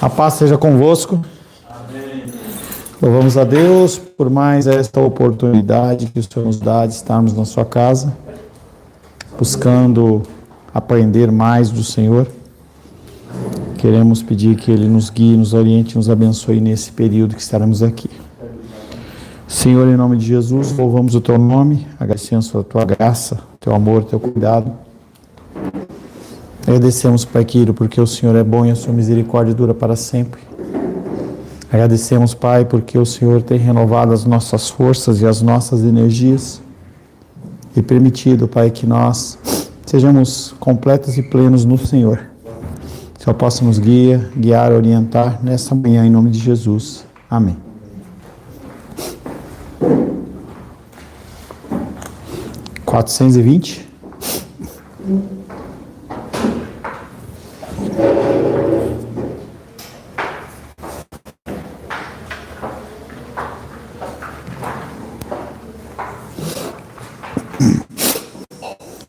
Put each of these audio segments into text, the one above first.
A paz seja convosco. Amém. Louvamos a Deus por mais esta oportunidade que o Senhor nos dá de estarmos na sua casa, buscando aprender mais do Senhor. Queremos pedir que Ele nos guie, nos oriente, nos abençoe nesse período que estaremos aqui. Senhor, em nome de Jesus, louvamos o Teu nome, agradecemos a Tua graça, Teu amor, Teu cuidado. Agradecemos, Pai querido, porque o Senhor é bom e a Sua misericórdia dura para sempre. Agradecemos, Pai, porque o Senhor tem renovado as nossas forças e as nossas energias e permitido, Pai, que nós sejamos completos e plenos no Senhor. Que o Senhor possa nos guiar, orientar nesta manhã, em nome de Jesus. Amém. (420)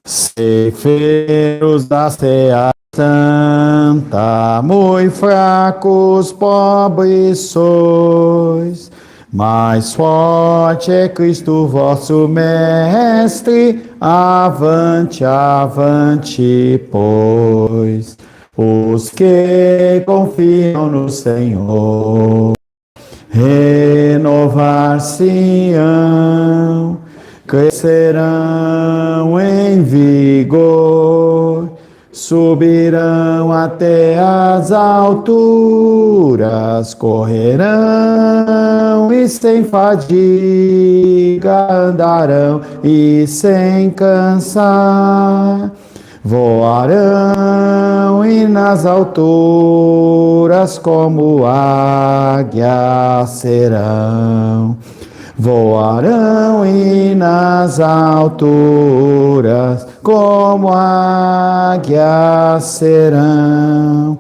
Ceifeiros da seara santa, muito fracos, pobres sois, mais forte é Cristo vosso Mestre, avante, avante, pois, os que confiam no Senhor, renovar-se-ão, crescerão em vigor, subirão até as alturas, correrão e sem fadiga andarão e sem cansar, voarão e nas alturas como águias serão. Voarão e nas alturas como águias serão.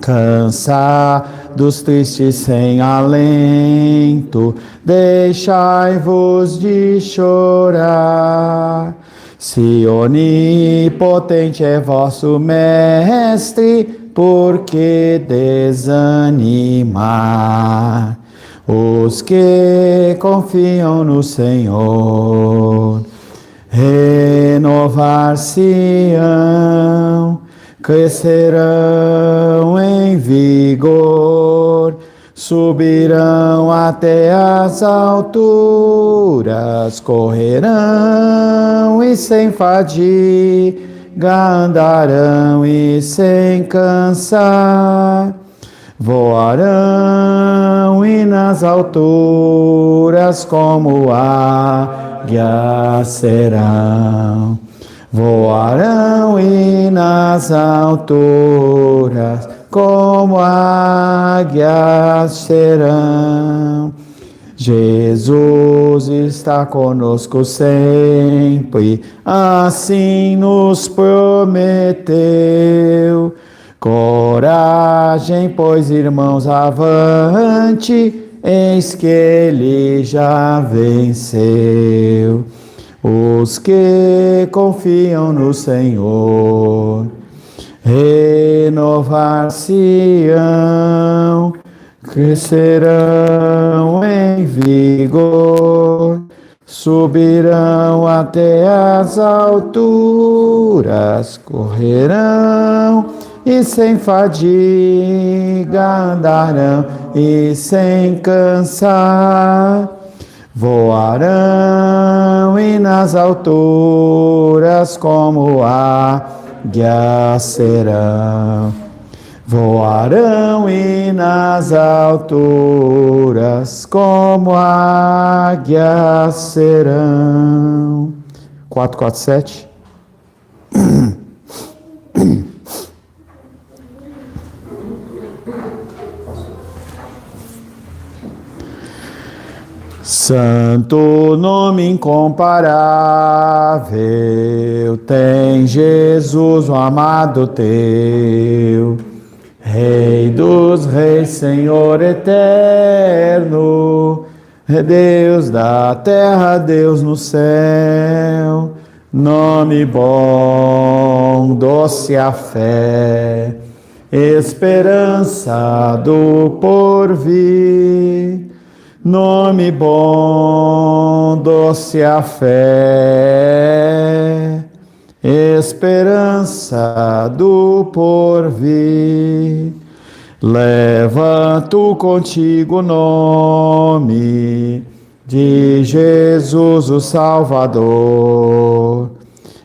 Cansados, tristes, sem alento, deixai-vos de chorar. Se onipotente é vosso Mestre, por que desanimar? Os que confiam no Senhor, renovar-se-ão, crescerão em vigor, subirão até as alturas, correrão e sem fadiga andarão e sem cansar. Voarão e nas alturas como águias serão. Voarão e nas alturas como águias serão. Jesus está conosco sempre, assim nos prometeu. Coragem, pois, irmãos, avante, eis que Ele já venceu. Os que confiam no Senhor, renovar-se-ão, crescerão em vigor, subirão até as alturas, correrão e sem fadiga andarão e sem cansar, voarão e nas alturas como águias serão. Voarão e nas alturas como águias serão. 447. Santo nome incomparável tem Jesus, o amado teu, Rei dos reis, Senhor eterno, Deus da terra, Deus no céu, nome bom, doce a fé esperança do porvir. Nome bom, doce a fé, esperança do porvir. Leva tu contigo o nome de Jesus o Salvador.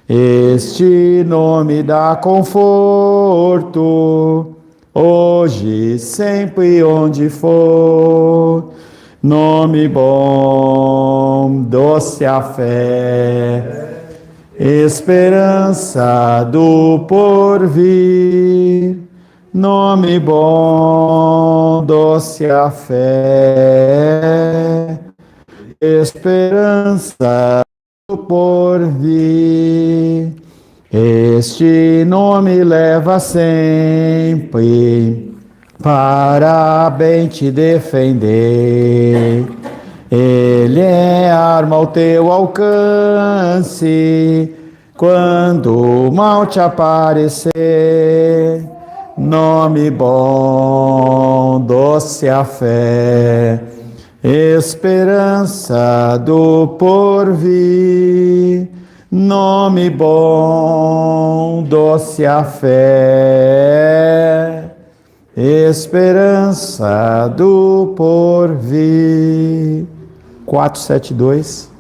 Este nome dá conforto, hoje, sempre, onde for. Nome bom, doce a fé, esperança do porvir. Nome bom, doce a fé, esperança do porvir. Este nome leva sempre para bem te defender. Ele é arma ao teu alcance quando o mal te aparecer. Nome bom, doce a fé, esperança do porvir. Nome bom, doce a fé, esperança do porvir. 472.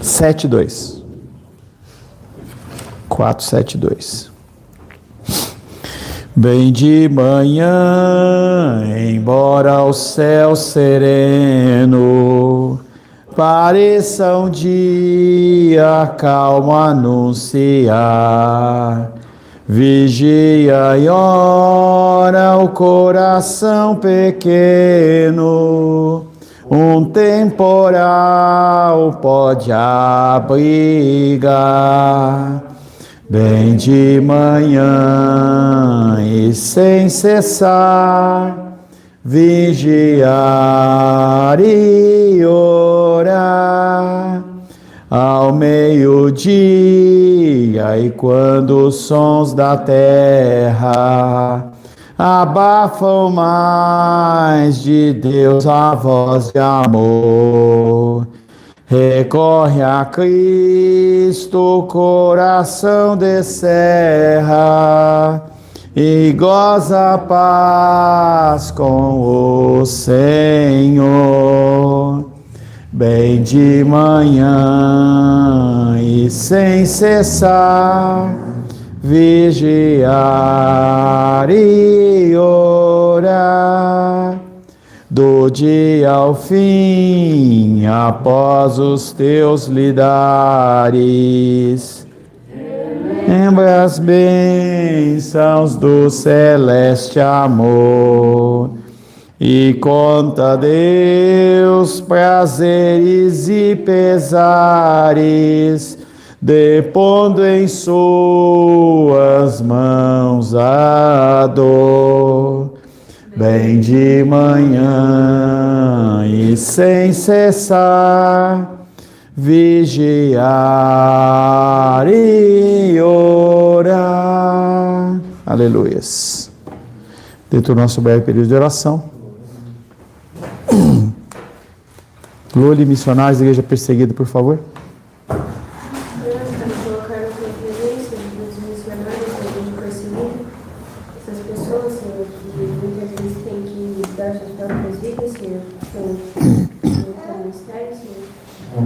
Sete, dois. 472. Bem de manhã, embora o céu sereno pareça um dia calmo anunciar, vigia e ora o coração pequeno, um temporal pode abrigar. Bem de manhã e sem cessar, vigiar e orar, ao meio-dia e quando os sons da terra abafam mais de Deus a voz de amor, recorre a Cristo, o coração descerra e goza a paz com o Senhor. Bem de manhã e sem cessar, vigiar e orar, do dia ao fim, após os teus lidares, lembra as bênçãos do celeste amor, e conta Deus prazeres e pesares, depondo em suas mãos a dor. Bem de manhã e sem cessar, vigiar e orar. Aleluias. Dentro do nosso breve período de oração, Loli, missionários da Igreja Perseguida, por favor.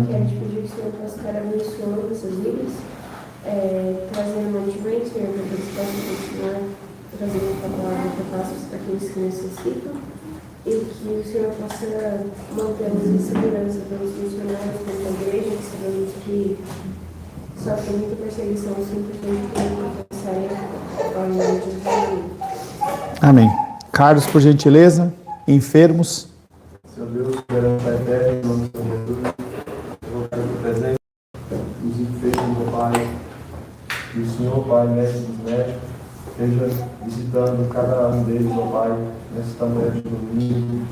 Quero te pedir que o Senhor possa estar abençoando essas vidas, trazendo mantimento, Senhor, para que eles possam continuar trazendo a palavra para aqueles que necessitam, e que o Senhor possa mantê-los em segurança pelos missionários dentro da igreja, que sabemos que sofrem muita perseguição simplesmente por confessarem a nome de Jesus. Amém. Carlos, por gentileza, enfermos. Senhor Deus, garanta a eterna em nome de Jesus. Presente os enfermos, meu Pai, e o Senhor, Pai, mestre dos médicos, Esteja visitando cada um deles, ó Pai, nesta manhã de domingo,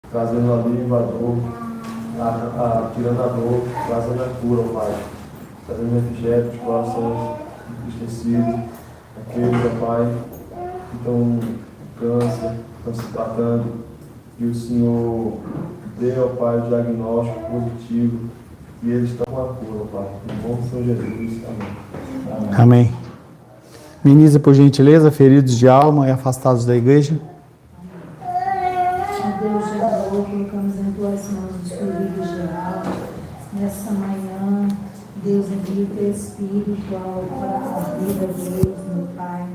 trazendo alívio à dor, tirando a dor, trazendo a cura, ó Pai, trazendo refrigério de corações entristecidos, aqueles, ó Pai, que estão com câncer, estão se tratando, que o Senhor dê, ó Pai, o diagnóstico positivo e eles estão com a cura, ó Pai. Em nome de São Jesus. Amém. Amém. Ministra, por gentileza, feridos de alma e afastados da igreja. Deus de amor, colocamos em tuas mãos os feridos de alma. Nessa manhã, Deus envia o teu Espírito para a vida deles, meu Pai.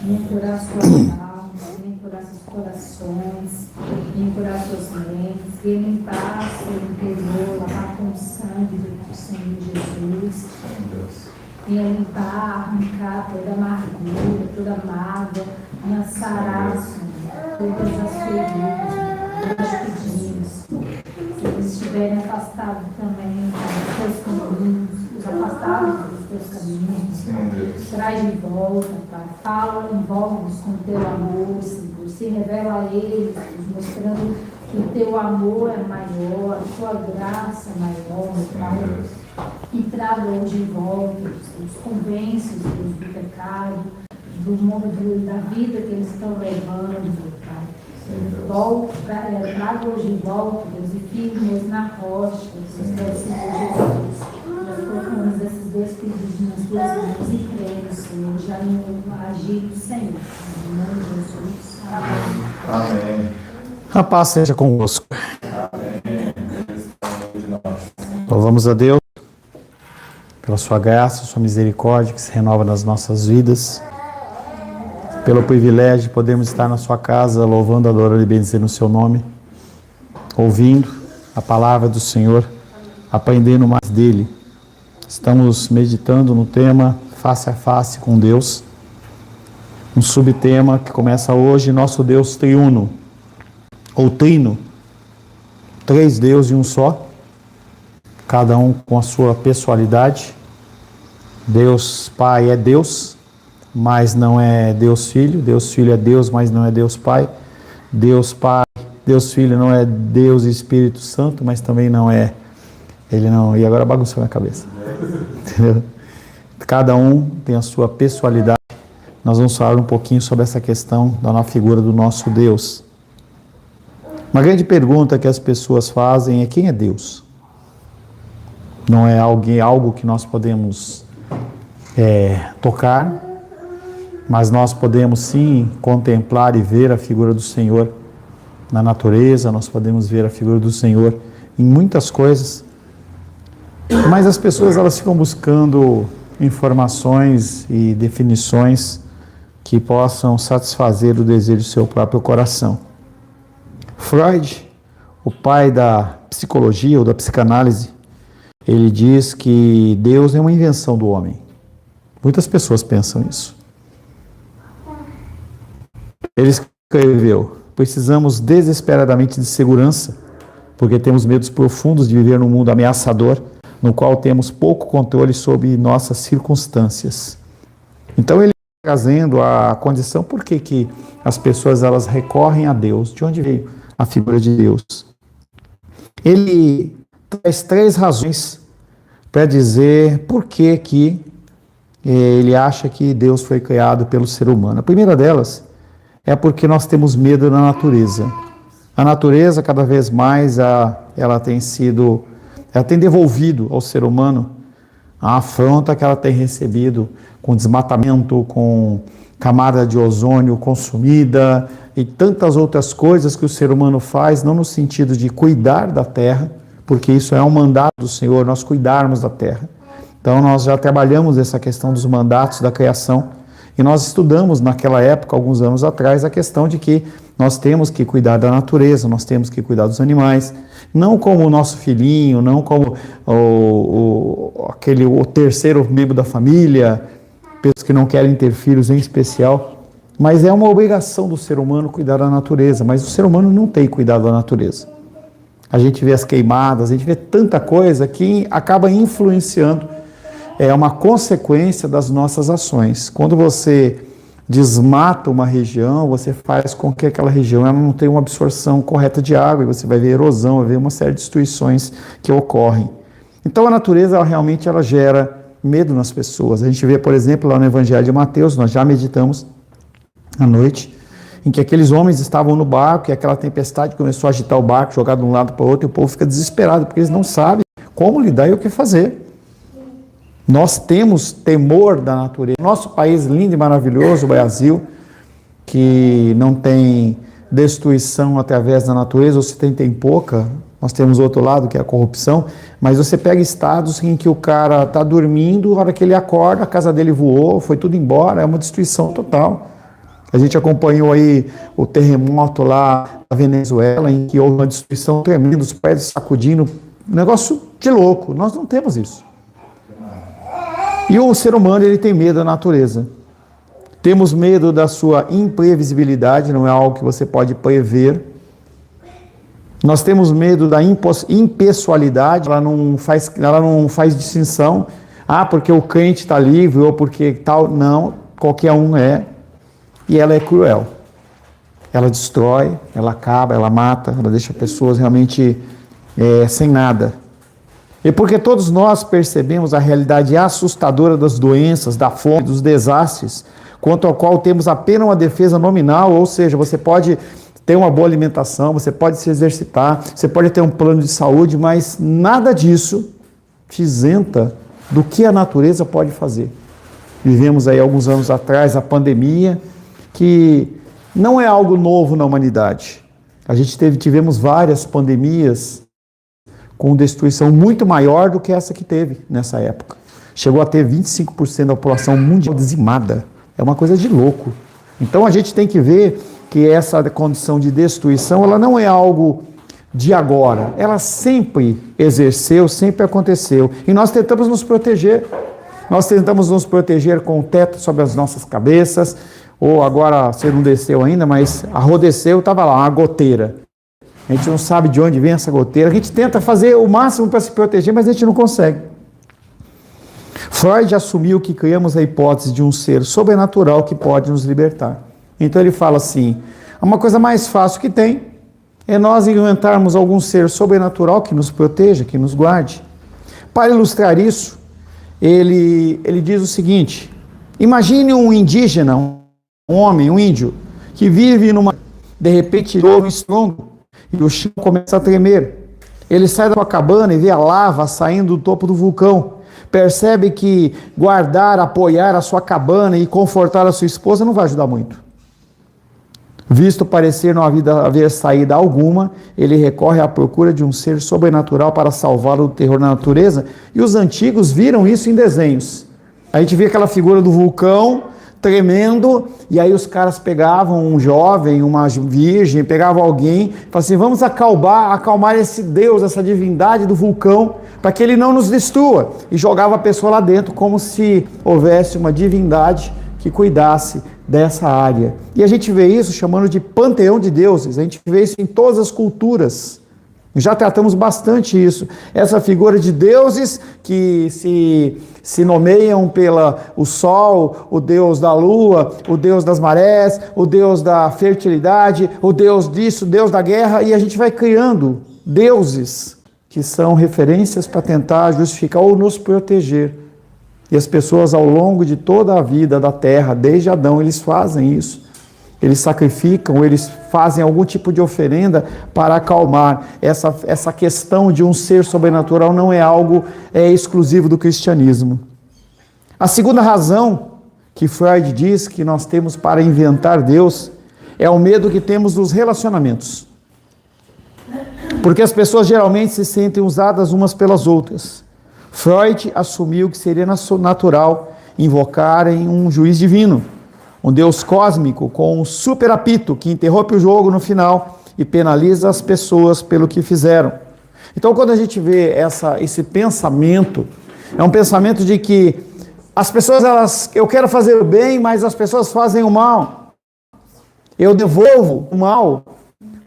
Vem curar suas almas, vem curar seus corações, vem curar suas mentes, vem limpar seu interior, lavar com o sangue do Senhor Jesus. Venha limpar, arrancar toda amargura, toda mágoa, venha sarar, Senhor, todas as feridas, nós pedimos. Se eles estiverem afastados também dos teus caminhos, os afastados dos teus caminhos, traz de volta, Pai. Fala, envolve-os com o teu amor, Senhor. Se revela a eles, mostrando que o teu amor é maior, a tua graça é maior, meu Pai. E traga hoje de volta, os convence Deus, do pecado, do mundo, da vida que eles estão levando, meu Pai. Traga hoje de volta, Deus, e firme-os na rocha, Deus, que é o Senhor Jesus. Nós colocamos esses dois pedidos nas tuas mãos e cremos, Senhor, já no agir do Senhor. Em nome de Jesus. Amém. Amém. A paz seja convosco. Louvamos a Deus pela sua graça, sua misericórdia que se renova nas nossas vidas, pelo privilégio de podermos estar na sua casa louvando, adorando e bendizendo o seu nome, ouvindo a palavra do Senhor, aprendendo mais dele. Estamos meditando no tema face a face com Deus, um subtema que começa hoje, nosso Deus triuno, ou trino, 3 deuses e um só, cada um com a sua pessoalidade. Deus Pai é Deus, mas não é Deus Filho. Deus Filho é Deus, mas não é Deus Pai. Deus Pai, Deus Filho não é Deus Espírito Santo, mas também não é. Ele não. E agora bagunçou minha cabeça. Entendeu? Cada um tem a sua pessoalidade. Nós vamos falar um pouquinho sobre essa questão da figura do nosso Deus. Uma grande pergunta que as pessoas fazem é: quem é Deus? Não é algo que nós podemos tocar, mas nós podemos sim contemplar e ver a figura do Senhor na natureza, nós podemos ver a figura do Senhor em muitas coisas, mas as pessoas elas ficam buscando informações e definições que possam satisfazer o desejo do seu próprio coração. Freud, o pai da psicologia ou da psicanálise, ele diz que Deus é uma invenção do homem. Muitas pessoas pensam isso. Ele escreveu: precisamos desesperadamente de segurança, porque temos medos profundos de viver num mundo ameaçador, no qual temos pouco controle sobre nossas circunstâncias. Então ele está trazendo a condição por que as pessoas elas recorrem a Deus. De onde veio a figura de Deus? Ele traz 3 razões para dizer por que ele acha que Deus foi criado pelo ser humano. A primeira delas é porque nós temos medo da natureza. A natureza, cada vez mais, ela tem devolvido ao ser humano a afronta que ela tem recebido com desmatamento, com camada de ozônio consumida e tantas outras coisas que o ser humano faz, não no sentido de cuidar da terra, porque isso é um mandato do Senhor, nós cuidarmos da terra. Então nós já trabalhamos essa questão dos mandatos da criação e nós estudamos naquela época, alguns anos atrás, a questão de que nós temos que cuidar da natureza, nós temos que cuidar dos animais, não como o nosso filhinho, não como o terceiro membro da família, pessoas que não querem ter filhos em especial, mas é uma obrigação do ser humano cuidar da natureza, mas o ser humano não tem cuidado da natureza. A gente vê as queimadas, a gente vê tanta coisa que acaba influenciando, é uma consequência das nossas ações. Quando você desmata uma região, você faz com que aquela região ela não tenha uma absorção correta de água, e você vai ver erosão, vai ver uma série de destruições que ocorrem. Então a natureza ela gera medo nas pessoas. A gente vê, por exemplo, lá no Evangelho de Mateus, nós já meditamos à noite, em que aqueles homens estavam no barco e aquela tempestade começou a agitar o barco, jogar de um lado para o outro, e o povo fica desesperado, porque eles não sabem como lidar e o que fazer. Nós temos temor da natureza. Nosso país lindo e maravilhoso, o Brasil, que não tem destruição através da natureza, ou se tem pouca. Nós temos outro lado, que é a corrupção, mas você pega estados em que o cara está dormindo, a hora que ele acorda, a casa dele voou, foi tudo embora, é uma destruição total. A gente acompanhou aí o terremoto lá na Venezuela, em que houve uma destruição tremenda, os prédios sacudindo, um negócio de louco. Nós não temos isso. E o ser humano, ele tem medo da natureza. Temos medo da sua imprevisibilidade, não é algo que você pode prever. Nós temos medo da impessoalidade, ela não faz distinção. Ah, porque o crente está livre, ou porque tal. Não, qualquer um é. E ela é cruel. Ela destrói, ela acaba, ela mata, ela deixa pessoas realmente sem nada. E porque todos nós percebemos a realidade assustadora das doenças, da fome, dos desastres, quanto ao qual temos apenas uma defesa nominal, ou seja, você pode ter uma boa alimentação, você pode se exercitar, você pode ter um plano de saúde, mas nada disso te isenta do que a natureza pode fazer. Vivemos aí alguns anos atrás a pandemia, que não é algo novo na humanidade. A gente tivemos várias pandemias com destruição muito maior do que essa que teve nessa época. Chegou a ter 25% da população mundial dizimada. É uma coisa de louco. Então a gente tem que ver que essa condição de destruição, ela não é algo de agora. Ela sempre exerceu, sempre aconteceu. E nós tentamos nos proteger. Nós tentamos nos proteger com o teto sobre as nossas cabeças, ou agora, você não desceu ainda, mas arrodeceu, estava lá, uma goteira. A gente não sabe de onde vem essa goteira. A gente tenta fazer o máximo para se proteger, mas a gente não consegue. Freud assumiu que criamos a hipótese de um ser sobrenatural que pode nos libertar. Então ele fala assim, uma coisa mais fácil que tem é nós inventarmos algum ser sobrenatural que nos proteja, que nos guarde. Para ilustrar isso, ele diz o seguinte, imagine um indígena, um homem, um índio, que vive de repente, um estrondo, e o chão começa a tremer. Ele sai da sua cabana e vê a lava saindo do topo do vulcão. Percebe que guardar, apoiar a sua cabana e confortar a sua esposa não vai ajudar muito. Visto parecer não haver saída alguma, ele recorre à procura de um ser sobrenatural para salvá-lo do terror da natureza, e os antigos viram isso em desenhos. A gente vê aquela figura do vulcão tremendo, e aí os caras pegavam um jovem, uma virgem, pegavam alguém, e falavam assim, vamos acalmar esse Deus, essa divindade do vulcão, para que ele não nos destrua, e jogava a pessoa lá dentro, como se houvesse uma divindade que cuidasse dessa área. E a gente vê isso chamando de panteão de deuses, a gente vê isso em todas as culturas. Já tratamos bastante isso. Essa figura de deuses que se nomeiam o sol, o deus da lua, o deus das marés, o deus da fertilidade, o deus disso, o deus da guerra, e a gente vai criando deuses que são referências para tentar justificar ou nos proteger. E as pessoas ao longo de toda a vida da terra, desde Adão, eles fazem isso. Eles sacrificam, eles fazem algum tipo de oferenda para acalmar. Essa questão de um ser sobrenatural não é algo exclusivo do cristianismo. A segunda razão que Freud diz que nós temos para inventar Deus é o medo que temos dos relacionamentos. Porque as pessoas geralmente se sentem usadas umas pelas outras. Freud assumiu que seria natural invocarem um juiz divino, um Deus cósmico com um super apito que interrompe o jogo no final e penaliza as pessoas pelo que fizeram. Então, quando a gente vê esse pensamento, é um pensamento de que as pessoas, eu quero fazer o bem, mas as pessoas fazem o mal. Eu devolvo o mal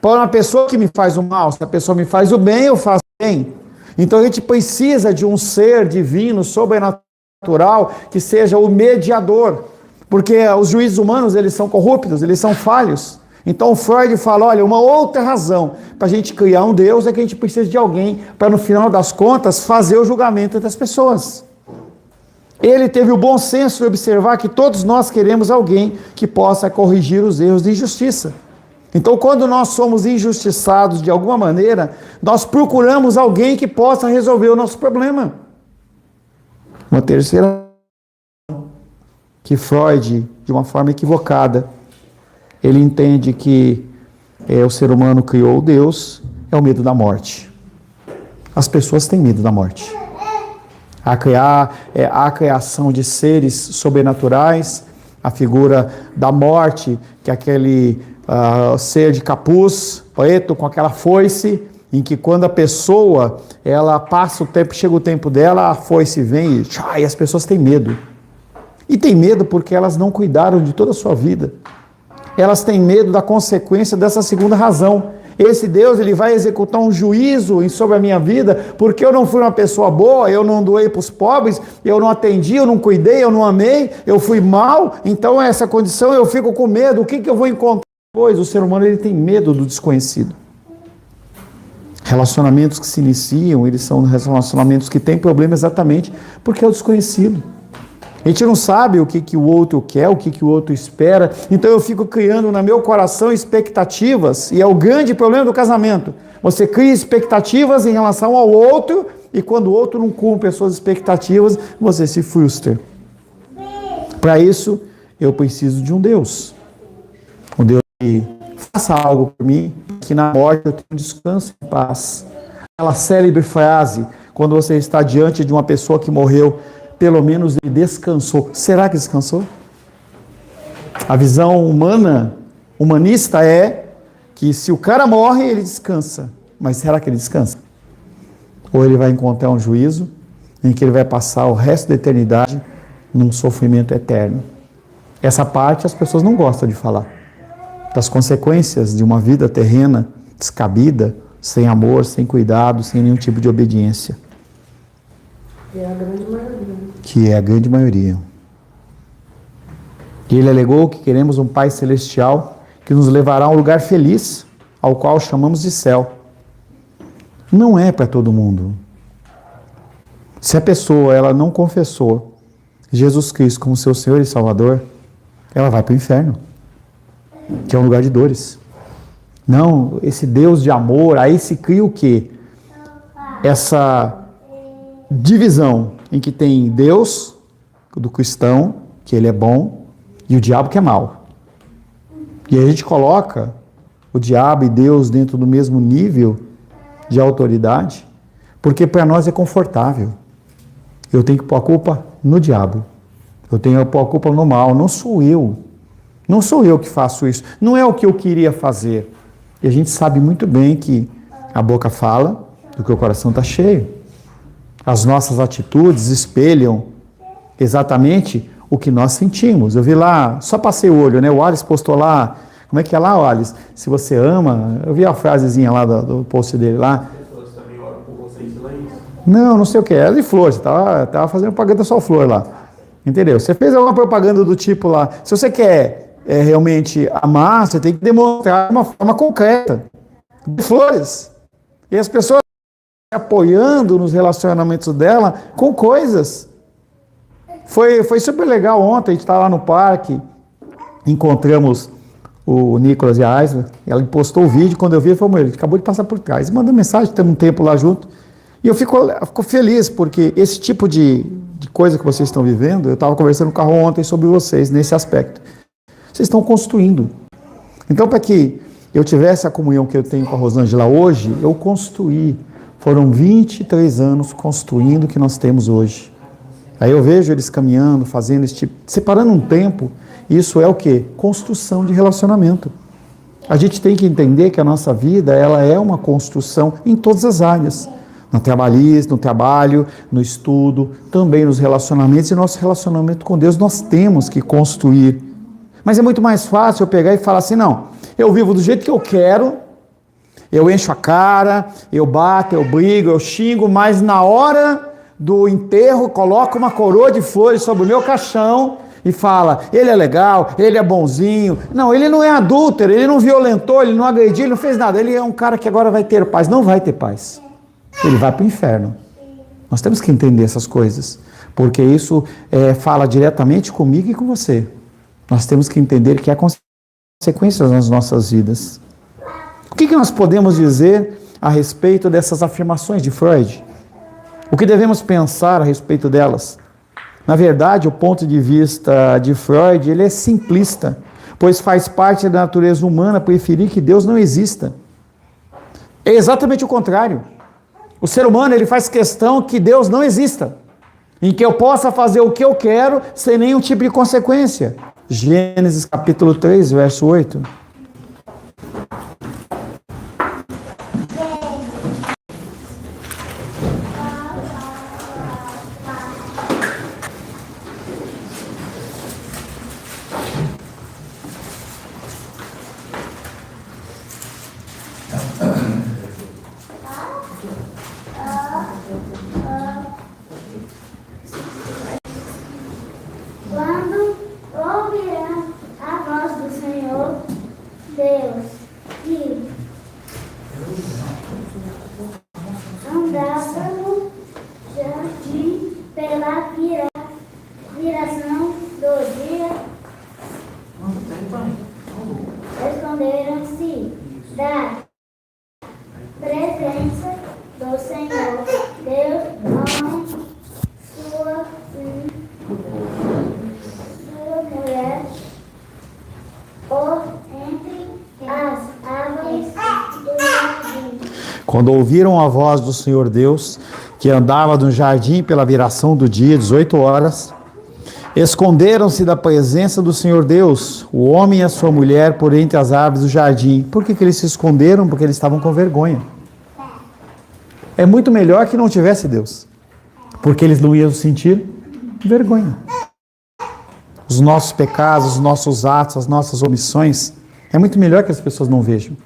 para uma pessoa que me faz o mal. Se a pessoa me faz o bem, eu faço o bem. Então, a gente precisa de um ser divino, sobrenatural, que seja o mediador. Porque os juízes humanos, eles são corruptos, eles são falhos. Então Freud fala, olha, uma outra razão para a gente criar um Deus é que a gente precisa de alguém para, no final das contas, fazer o julgamento das pessoas. Ele teve o bom senso de observar que todos nós queremos alguém que possa corrigir os erros de injustiça. Então, quando nós somos injustiçados de alguma maneira, nós procuramos alguém que possa resolver o nosso problema. Uma terceira, que Freud, de uma forma equivocada, ele entende que o ser humano criou Deus, é o medo da morte. As pessoas têm medo da morte. A criação de seres sobrenaturais, a figura da morte, que é aquele ser de capuz, preto, com aquela foice, em que quando a pessoa, ela passa o tempo, chega o tempo dela, a foice vem e as pessoas têm medo. E têm medo porque elas não cuidaram de toda a sua vida. Elas têm medo da consequência dessa segunda razão. Esse Deus, ele vai executar um juízo sobre a minha vida, porque eu não fui uma pessoa boa, eu não doei para os pobres, eu não atendi, eu não cuidei, eu não amei, eu fui mal, então essa condição eu fico com medo, o que eu vou encontrar depois? O ser humano, ele tem medo do desconhecido. Relacionamentos que se iniciam, eles são relacionamentos que têm problema exatamente porque é o desconhecido. A gente não sabe o que o outro quer, o que o outro espera. Então eu fico criando no meu coração expectativas, e é o grande problema do casamento. Você cria expectativas em relação ao outro, e quando o outro não cumpre as suas expectativas, você se frustra. Para isso, eu preciso de um Deus. Um Deus que faça algo por mim, que na morte eu tenha descanso e paz. Aquela célebre frase, quando você está diante de uma pessoa que morreu, pelo menos ele descansou. Será que descansou? A visão humanista é que se o cara morre, ele descansa. Mas será que ele descansa? Ou ele vai encontrar um juízo em que ele vai passar o resto da eternidade num sofrimento eterno? Essa parte as pessoas não gostam de falar. Das consequências de uma vida terrena descabida, sem amor, sem cuidado, sem nenhum tipo de obediência. É a grande maioria. Que é a grande maioria. E ele alegou que queremos um Pai Celestial que nos levará a um lugar feliz, ao qual chamamos de céu. Não é para todo mundo. Se a pessoa ela não confessou Jesus Cristo como seu Senhor e Salvador, ela vai para o inferno, que é um lugar de dores. Não, esse Deus de amor, aí se cria o quê? Essa divisão em que tem Deus, do cristão, que ele é bom, e o diabo que é mau. E a gente coloca o diabo e Deus dentro do mesmo nível de autoridade, porque para nós é confortável. Eu tenho que pôr a culpa no diabo. Eu tenho que pôr a culpa no mal. Não sou eu. Não sou eu que faço isso. Não é o que eu queria fazer. E a gente sabe muito bem que a boca fala do que o coração está cheio. As nossas atitudes espelham exatamente o que nós sentimos. Eu vi lá, só passei o olho, né? O Alice postou lá, como é que é lá, Alice? Se você ama, eu vi a frasezinha lá do post dele lá. Não sei o que, era de flor, você estava fazendo propaganda só flor lá. Entendeu? Você fez alguma propaganda do tipo lá, se você quer realmente amar, você tem que demonstrar de uma forma concreta, de flores. E as pessoas apoiando nos relacionamentos dela com coisas. Foi super legal ontem, a gente estava lá no parque, encontramos o Nicolas e a Aisla, ela postou o vídeo, quando eu vi, ele falou, ele acabou de passar por trás, mandou mensagem, temos um tempo lá junto, e eu fico feliz, porque esse tipo de coisa que vocês estão vivendo, eu estava conversando com o Carro ontem sobre vocês, nesse aspecto. Vocês estão construindo. Então, para que eu tivesse a comunhão que eu tenho com a Rosângela hoje, eu construí. Foram 23 anos construindo o que nós temos hoje. Aí eu vejo eles caminhando, fazendo esse tipo, separando um tempo. Isso é o quê? Construção de relacionamento. A gente tem que entender que a nossa vida, ela é uma construção em todas as áreas. No trabalho, no estudo, também nos relacionamentos. E nosso relacionamento com Deus nós temos que construir. Mas é muito mais fácil eu pegar e falar assim, não, eu vivo do jeito que eu quero, eu encho a cara, eu bato, eu brigo, eu xingo, mas na hora do enterro coloco uma coroa de flores sobre o meu caixão e fala, ele é legal, ele é bonzinho. Não, ele não é adúltero, ele não violentou, ele não agrediu, ele não fez nada. Ele é um cara que agora vai ter paz. Não vai ter paz. Ele vai para o inferno. Nós temos que entender essas coisas, porque isso fala diretamente comigo e com você. Nós temos que entender que há consequências nas nossas vidas. O que nós podemos dizer a respeito dessas afirmações de Freud? O que devemos pensar a respeito delas? Na verdade, o ponto de vista de Freud, ele é simplista, pois faz parte da natureza humana preferir que Deus não exista. É exatamente o contrário. O ser humano, ele faz questão que Deus não exista, em que eu possa fazer o que eu quero sem nenhum tipo de consequência. Gênesis capítulo 3, verso 8. Quando ouvirão a voz do Senhor Deus que andava no jardim pela viração do dia, esconderam-se da presença do Senhor Deus, homem, sua mulher, por entre as árvores do jardim. Quando ouviram a voz do Senhor Deus, que andava no jardim pela viração do dia, 18 horas, esconderam-se da presença do Senhor Deus, o homem e a sua mulher, por entre as árvores do jardim. Por que eles se esconderam? Porque eles estavam com vergonha. É muito melhor que não tivesse Deus, porque eles não iam sentir vergonha. Os nossos pecados, os nossos atos, as nossas omissões, é muito melhor que as pessoas não vejam.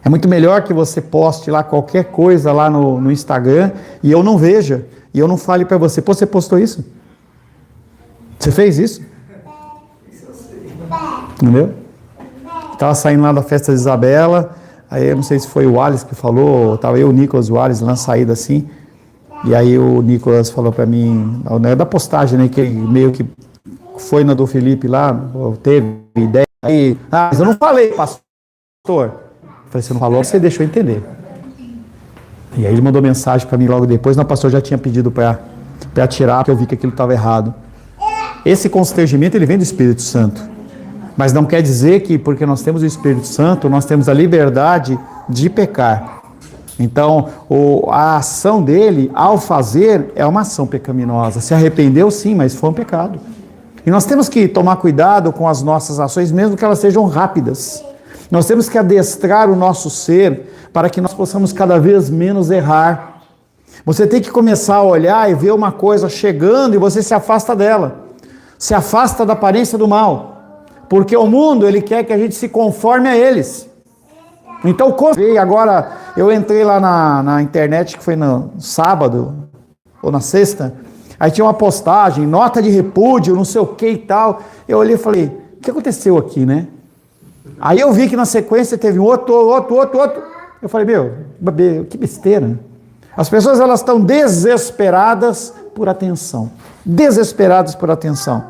É muito melhor que você poste lá qualquer coisa lá no Instagram e eu não veja, e eu não fale para você, pô, você postou isso? Você fez isso? Entendeu? Estava saindo lá da festa de Isabela, aí eu não sei se foi o Wallace que falou, estava eu, o Nicolas, o Wallace, lá na saída assim, e aí o Nicolas falou para mim, da postagem, né, que ele meio que foi na do Felipe lá, teve ideia, aí, mas eu não falei, pastor. Eu falei, você não falou, você deixou entender. E aí ele mandou mensagem para mim logo depois, o pastor já tinha pedido para tirar, porque eu vi que aquilo estava errado. Esse constrangimento, ele vem do Espírito Santo. Mas não quer dizer que, porque nós temos o Espírito Santo, nós temos a liberdade de pecar. Então, a ação dele, ao fazer, é uma ação pecaminosa. Se arrependeu, sim, mas foi um pecado. E nós temos que tomar cuidado com as nossas ações, mesmo que elas sejam rápidas. Nós temos que adestrar o nosso ser para que nós possamos cada vez menos errar. Você tem que começar a olhar e ver uma coisa chegando e você se afasta dela. Se afasta da aparência do mal. Porque o mundo, ele quer que a gente se conforme a eles. Então, agora eu entrei lá na internet, que foi no sábado ou na sexta, aí tinha uma postagem, nota de repúdio, não sei o que e tal. Eu olhei e falei, o que aconteceu aqui, né? Aí eu vi que na sequência teve um outro. Eu falei, que besteira. As pessoas, elas estão desesperadas por atenção. Desesperadas por atenção.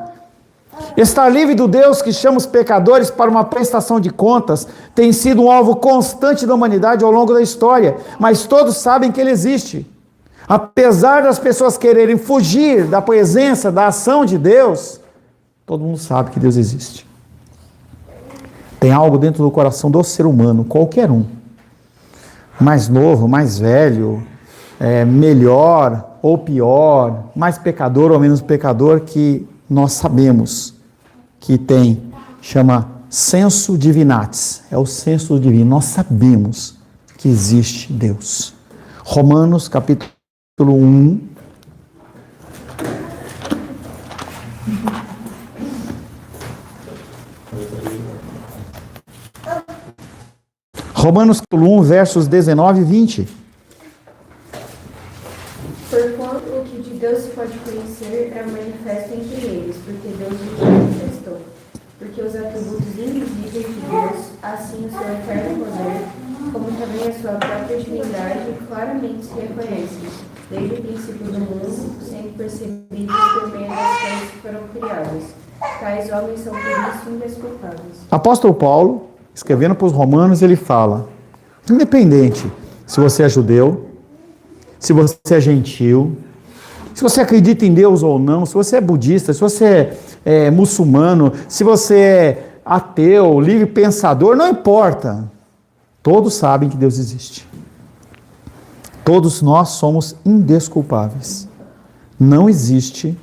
Estar livre do Deus que chama os pecadores para uma prestação de contas tem sido um alvo constante da humanidade ao longo da história, mas todos sabem que ele existe. Apesar das pessoas quererem fugir da presença, da ação de Deus, todo mundo sabe que Deus existe. Tem algo dentro do coração do ser humano, qualquer um, mais novo, mais velho, melhor ou pior, mais pecador ou menos pecador, que nós sabemos que tem, chama senso divinatis, é o senso divino, nós sabemos que existe Deus. Romanos capítulo 1, Romanos capítulo 1, versos 19 e 20. Porquanto o que de Deus se pode conhecer é manifesto entre eles, porque Deus porque os atributos invisíveis de Deus, assim o seu eterno poder, como também a sua própria divindade, claramente se reconhecem, desde o princípio do mundo, sendo percebidos por meio das coisas que foram criadas. Tais homens são por isso indesculpáveis. Apóstolo Paulo, escrevendo para os romanos, ele fala, independente se você é judeu, se você é gentil, se você acredita em Deus ou não, se você é budista, se você é muçulmano, se você é ateu, livre pensador, não importa. Todos sabem que Deus existe. Todos nós somos indesculpáveis. Não existe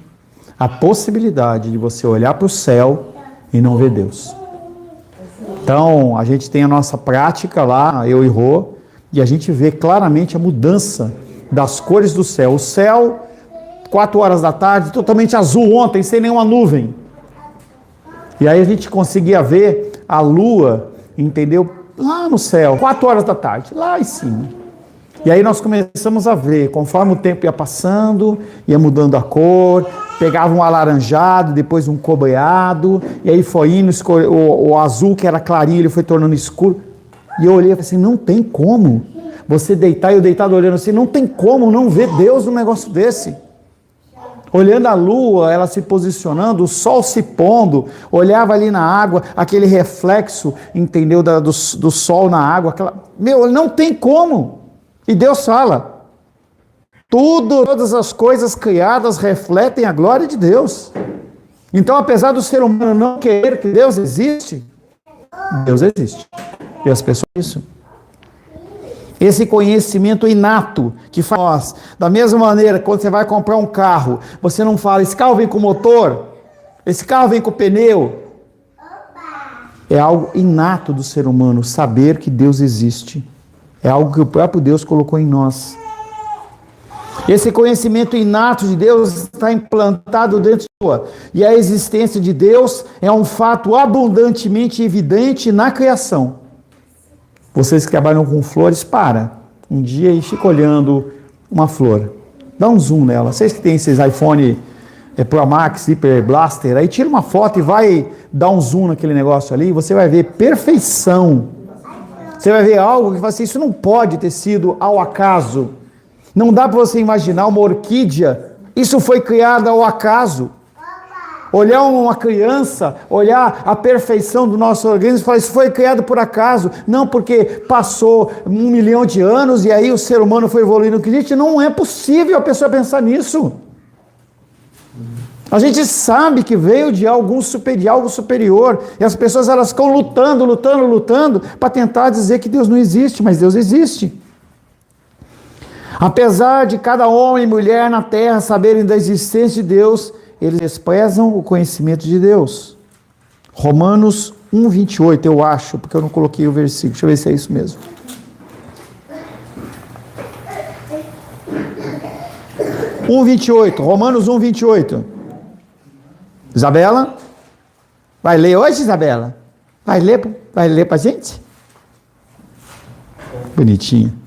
a possibilidade de você olhar para o céu e não ver Deus. Então, a gente tem a nossa prática lá, eu e Rô, e a gente vê claramente a mudança das cores do céu. O céu, 4 horas da tarde, totalmente azul ontem, sem nenhuma nuvem. E aí a gente conseguia ver a lua, entendeu? Lá no céu, 4 horas da tarde, lá em cima. E aí nós começamos a ver, conforme o tempo ia passando, ia mudando a cor, pegava um alaranjado, depois um cobreado, e aí foi indo, o azul que era clarinho, ele foi tornando escuro. E eu olhei e falei assim, não tem como você deitar, e eu deitado olhando assim, não tem como não ver Deus num negócio desse. Olhando a lua, ela se posicionando, o sol se pondo, olhava ali na água, aquele reflexo, entendeu, do sol na água, não tem como. E Deus fala, todas as coisas criadas refletem a glória de Deus. Então, apesar do ser humano não querer que Deus existe, Deus existe. E as pessoas isso. Esse conhecimento inato que faz, da mesma maneira, quando você vai comprar um carro, você não fala, esse carro vem com motor, esse carro vem com pneu. É algo inato do ser humano, saber que Deus existe. É algo que o próprio Deus colocou em nós. Esse conhecimento inato de Deus está implantado dentro de sua. E a existência de Deus é um fato abundantemente evidente na criação. Vocês que trabalham com flores, para um dia e fica olhando uma flor. Dá um zoom nela. Vocês que têm esses iPhone Pro Max, Hyper Blaster, aí tira uma foto e vai dar um zoom naquele negócio ali, e você vai ver perfeição. Você vai ver algo que fala assim, isso não pode ter sido ao acaso. Não dá para você imaginar uma orquídea, isso foi criado ao acaso. Olhar uma criança, olhar a perfeição do nosso organismo e falar, isso foi criado por acaso. Não porque passou 1 milhão de anos e aí o ser humano foi evoluindo. Gente, não é possível a pessoa pensar nisso. A gente sabe que veio de algo superior. E as pessoas elas ficam lutando para tentar dizer que Deus não existe, mas Deus existe. Apesar de cada homem e mulher na terra saberem da existência de Deus, eles desprezam o conhecimento de Deus. Romanos 1:28, eu acho, porque eu não coloquei o versículo. Deixa eu ver se é isso mesmo. Romanos 1:28. Isabela? Vai ler hoje, Isabela? Vai ler para a gente? Bonitinho.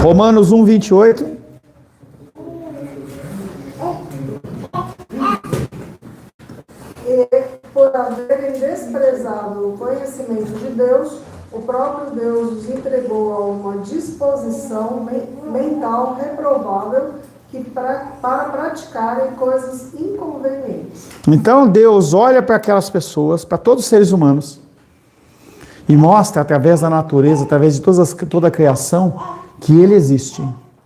Romanos 1:28. E por haverem desprezado o conhecimento de Deus, o próprio Deus os entregou a uma disposição mental reprovável para praticarem coisas inconvenientes. Então Deus olha para aquelas pessoas, para todos os seres humanos, e mostra através da natureza, através de toda a criação, que Ele existe.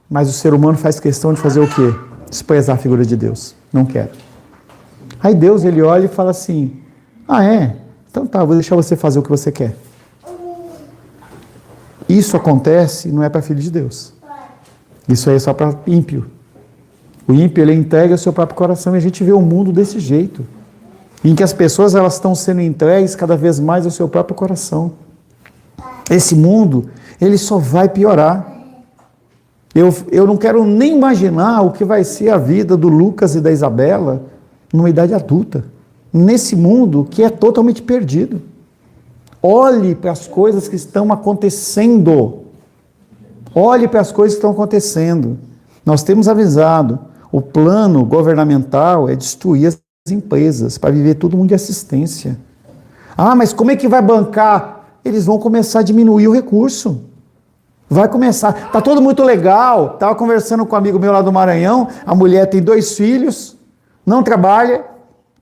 Mas o ser humano faz questão de fazer o quê? Desprezar a figura de Deus. Não quer. Aí Deus, Ele olha e fala assim, então tá, vou deixar você fazer o que você quer. Isso acontece, não é para filho de Deus. Isso aí é só para ímpio. O ímpio, ele entrega o seu próprio coração, e a gente vê o mundo desse jeito, em que as pessoas elas estão sendo entregues cada vez mais ao seu próprio coração. Esse mundo, ele só vai piorar. Eu não quero nem imaginar o que vai ser a vida do Lucas e da Isabela numa idade adulta, nesse mundo que é totalmente perdido. Olhe para as coisas que estão acontecendo. Olhe para as coisas que estão acontecendo. Nós temos avisado, o plano governamental é destruir as empresas, para viver todo mundo de assistência. Ah, mas como é que vai bancar? Eles vão começar a diminuir o recurso. Vai começar. Tá tudo muito legal. Estava conversando com um amigo meu lá do Maranhão, a mulher tem 2 filhos, não trabalha,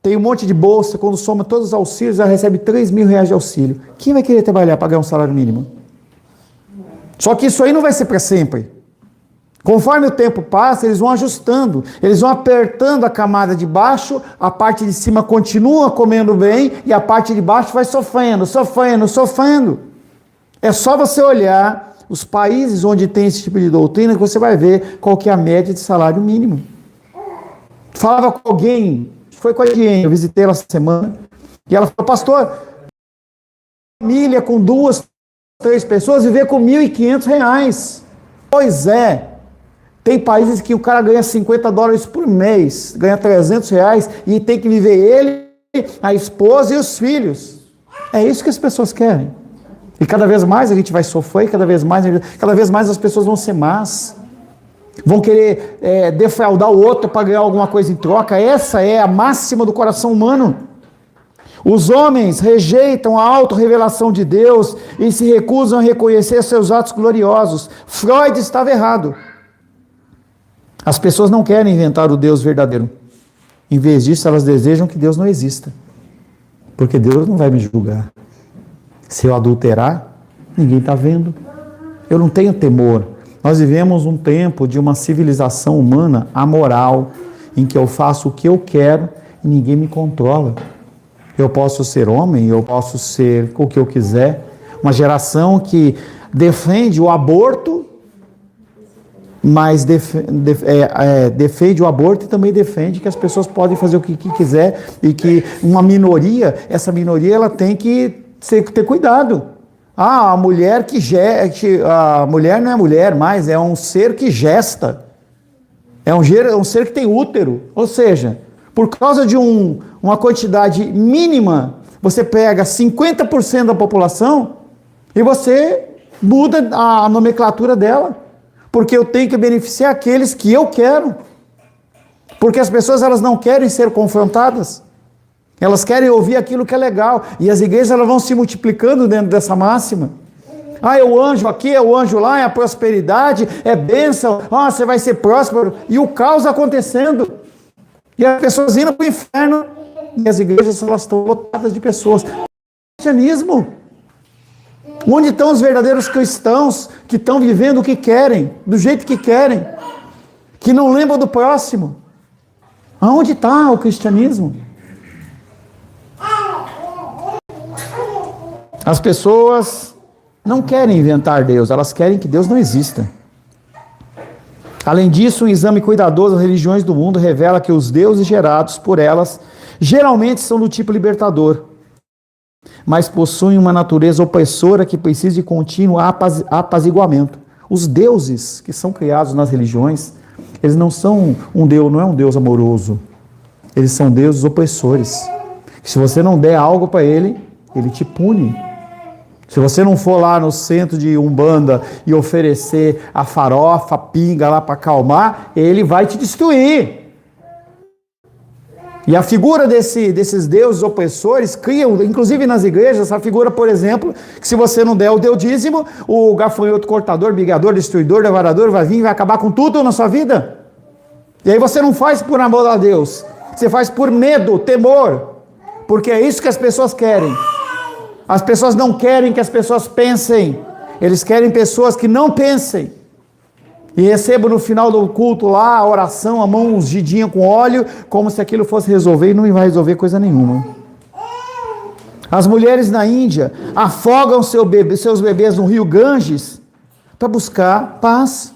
tem um monte de bolsa, quando soma todos os auxílios, ela recebe 3 mil reais de auxílio. Quem vai querer trabalhar para ganhar um salário mínimo? Só que isso aí não vai ser para sempre. Conforme o tempo passa, eles vão ajustando, eles vão apertando a camada de baixo, a parte de cima continua comendo bem e a parte de baixo vai sofrendo. É só você olhar os países onde tem esse tipo de doutrina que você vai ver qual que é a média de salário mínimo. Falava com alguém, foi com a Diane, eu visitei ela essa semana, e ela falou, pastor, família com 2, 3 pessoas viver com R$1.500. Pois é. Tem países que o cara ganha $50 por mês, ganha R$300 e tem que viver ele, a esposa e os filhos. É isso que as pessoas querem. E cada vez mais a gente vai sofrer, cada vez mais as pessoas vão ser más. Vão querer defraudar o outro para ganhar alguma coisa em troca. Essa é a máxima do coração humano. Os homens rejeitam a autorrevelação de Deus e se recusam a reconhecer seus atos gloriosos. Freud estava errado. As pessoas não querem inventar o Deus verdadeiro. Em vez disso, elas desejam que Deus não exista. Porque Deus não vai me julgar. Se eu adulterar, ninguém está vendo. Eu não tenho temor. Nós vivemos um tempo de uma civilização humana amoral, em que eu faço o que eu quero e ninguém me controla. Eu posso ser homem, eu posso ser o que eu quiser. Uma geração que defende o aborto, mas defende o aborto e também defende que as pessoas podem fazer o que quiser e que uma minoria, essa minoria ela tem que ter cuidado. Ah, a mulher a mulher não é mulher mais, é um ser que gesta. É um ser que tem útero. Ou seja, por causa de uma quantidade mínima, você pega 50% da população e você muda a nomenclatura dela. Porque eu tenho que beneficiar aqueles que eu quero. Porque as pessoas elas não querem ser confrontadas. Elas querem ouvir aquilo que é legal. E as igrejas elas vão se multiplicando dentro dessa máxima. Ah, é o anjo aqui, é o anjo lá, é a prosperidade, é bênção. Ah, você vai ser próspero. E o caos acontecendo. E as pessoas indo para o inferno. E as igrejas elas estão lotadas de pessoas. Cristianismo. Onde estão os verdadeiros cristãos que estão vivendo o que querem, do jeito que querem, que não lembram do próximo? Aonde está o cristianismo? As pessoas não querem inventar Deus, elas querem que Deus não exista. Além disso, um exame cuidadoso das religiões do mundo revela que os deuses gerados por elas geralmente são do tipo libertador, mas possuem uma natureza opressora que precisa de contínuo apaziguamento. Os deuses que são criados nas religiões, eles não são não é um Deus amoroso. Eles são deuses opressores. Se você não der algo para ele, ele te pune. Se você não for lá no centro de Umbanda e oferecer a farofa, a pinga lá para acalmar, ele vai te destruir. E a figura desses deuses opressores criam, inclusive nas igrejas, essa figura, por exemplo, que se você não der o dízimo, o gafanhoto cortador, bigador, destruidor, devorador vai vir e vai acabar com tudo na sua vida. E aí você não faz por amor a Deus, você faz por medo, temor, porque é isso que as pessoas querem. As pessoas não querem que as pessoas pensem, eles querem pessoas que não pensem. E recebo no final do culto lá a oração, a mão ungidinha com óleo, como se aquilo fosse resolver, e não vai resolver coisa nenhuma. As mulheres na Índia afogam seus bebês no rio Ganges para buscar paz.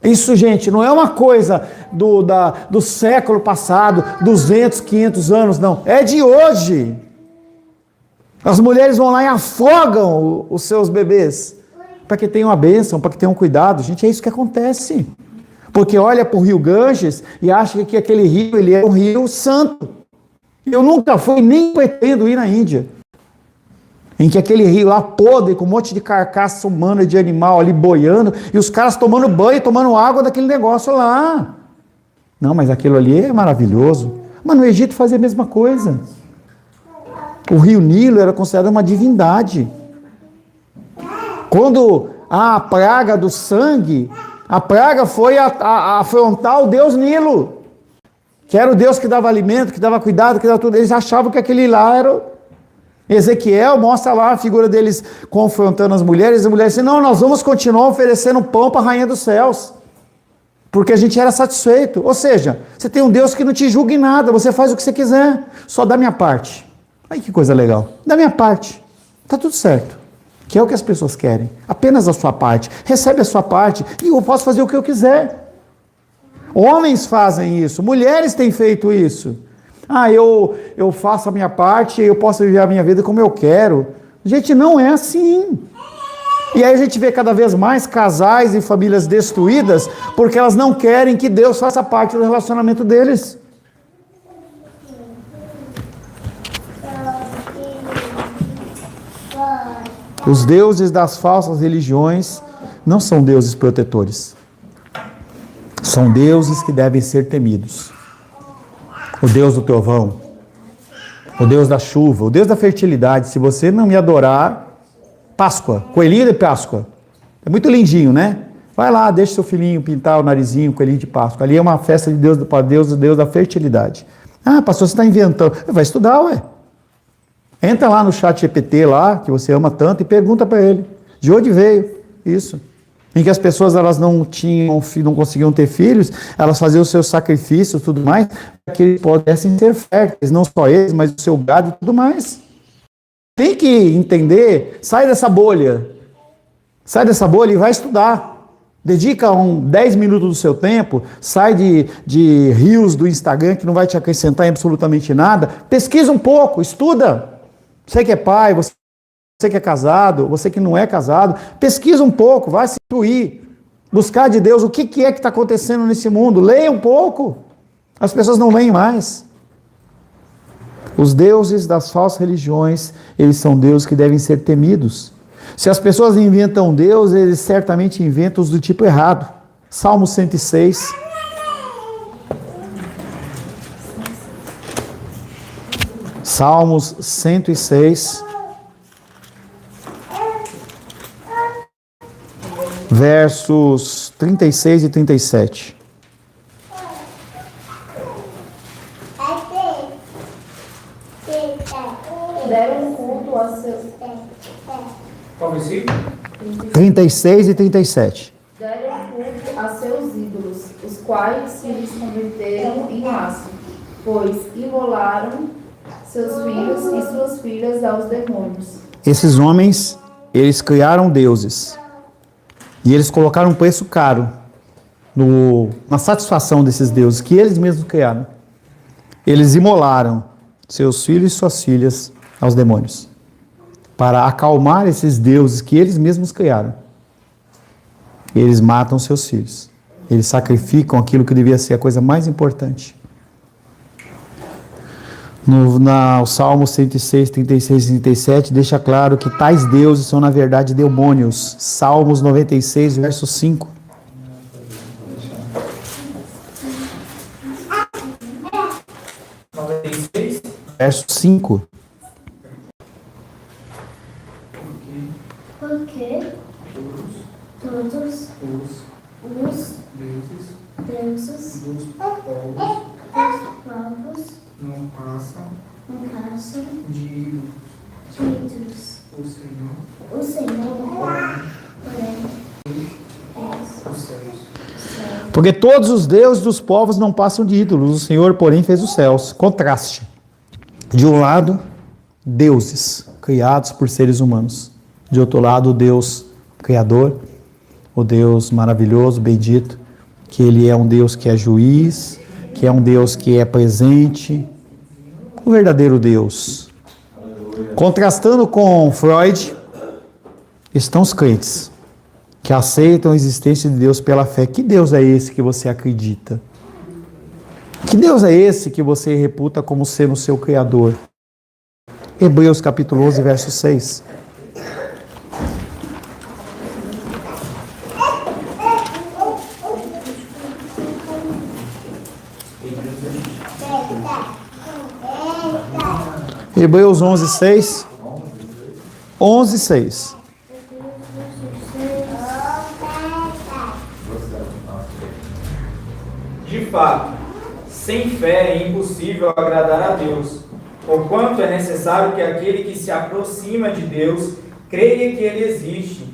Isso, gente, não é uma coisa do século passado, 200, 500 anos, não. É de hoje. As mulheres vão lá e afogam os seus bebês para que tenham a bênção, para que tenham cuidado. Gente, é isso que acontece. Porque olha para o rio Ganges e acha que aquele rio ele é um rio santo. Eu nunca fui, nem pretendo ir na Índia. Em que aquele rio lá podre, com um monte de carcaça humana de animal ali boiando, e os caras tomando banho, tomando água daquele negócio lá. Não, mas aquilo ali é maravilhoso. Mas no Egito fazia a mesma coisa. O rio Nilo era considerado uma divindade. Quando a praga do sangue, a praga foi a afrontar o Deus Nilo, que era o Deus que dava alimento, que dava cuidado, que dava tudo. Eles achavam que aquele lá era... Ezequiel mostra lá a figura deles confrontando as mulheres, e as mulheres dizem, não, nós vamos continuar oferecendo pão para a rainha dos céus, porque a gente era satisfeito. Ou seja, você tem um Deus que não te julga em nada, você faz o que você quiser, só dá minha parte. Ai, que coisa legal, dá minha parte, está tudo certo, que é o que as pessoas querem, apenas a sua parte, recebe a sua parte, e eu posso fazer o que eu quiser. Homens fazem isso, mulheres têm feito isso. Ah, eu faço a minha parte, eu posso viver a minha vida como eu quero. Gente, não é assim. E aí a gente vê cada vez mais casais e famílias destruídas, porque elas não querem que Deus faça parte do relacionamento deles. Os deuses das falsas religiões não são deuses protetores. São deuses que devem ser temidos. O Deus do trovão, o Deus da chuva, o Deus da fertilidade. Se você não me adorar, Páscoa, coelhinho de Páscoa. É muito lindinho, né? Vai lá, deixa seu filhinho pintar o narizinho, coelhinho de Páscoa. Ali é uma festa de Deus, para Deus, o Deus da fertilidade. Ah, pastor, você está inventando. Vai estudar, ué. Entra lá no chat GPT lá, que você ama tanto, e pergunta para ele. De onde veio isso? Em que as pessoas elas não conseguiam ter filhos, elas faziam os seus sacrifícios e tudo mais, para que eles pudessem ser férteis, não só eles, mas o seu gado e tudo mais. Tem que entender, sai dessa bolha e vai estudar. Dedica 10 minutos do seu tempo, sai de rios do Instagram que não vai te acrescentar em absolutamente nada, pesquisa um pouco, estuda. Você que é pai, você que é casado, você que não é casado, pesquisa um pouco, vai se instruir, buscar de Deus o que é que está acontecendo nesse mundo, leia um pouco. As pessoas não leem mais. Os deuses das falsas religiões, eles são deuses que devem ser temidos. Se as pessoas inventam Deus, eles certamente inventam os do tipo errado. Salmo 106. Salmos 106. Versos 36 e 37. Deram culto a seus... Qual versículo? 36 e 37. Deram culto a seus ídolos, os quais se lhes converteram em massa, pois imolaram seus filhos e suas filhas aos demônios. Esses homens, eles criaram deuses. E eles colocaram um preço caro na satisfação desses deuses que eles mesmos criaram. Eles imolaram seus filhos e suas filhas aos demônios, para acalmar esses deuses que eles mesmos criaram. Eles matam seus filhos. Eles sacrificam aquilo que devia ser a coisa mais importante. No Salmo 106, 36 e 37, deixa claro que tais deuses são, na verdade, demônios. Salmos 96, verso 5. Verso 5. Porque todos os deuses dos povos não passam de ídolos. O Senhor, porém, fez os céus. Porque todos os deuses dos povos não passam de ídolos, o Senhor, porém, fez os céus. Contraste. De um lado, deuses criados por seres humanos. De outro lado, o Deus Criador, o Deus maravilhoso, bendito, que Ele é um Deus que é juiz, que é um Deus que é presente, o verdadeiro Deus. Contrastando com Freud, estão os crentes, que aceitam a existência de Deus pela fé. Que Deus é esse que você acredita? Que Deus é esse que você reputa como sendo o seu Criador? Hebreus capítulo 11, verso 6. Hebreus 11:6. 11:6. De fato, sem fé é impossível agradar a Deus, porquanto é necessário que aquele que se aproxima de Deus creia que Ele existe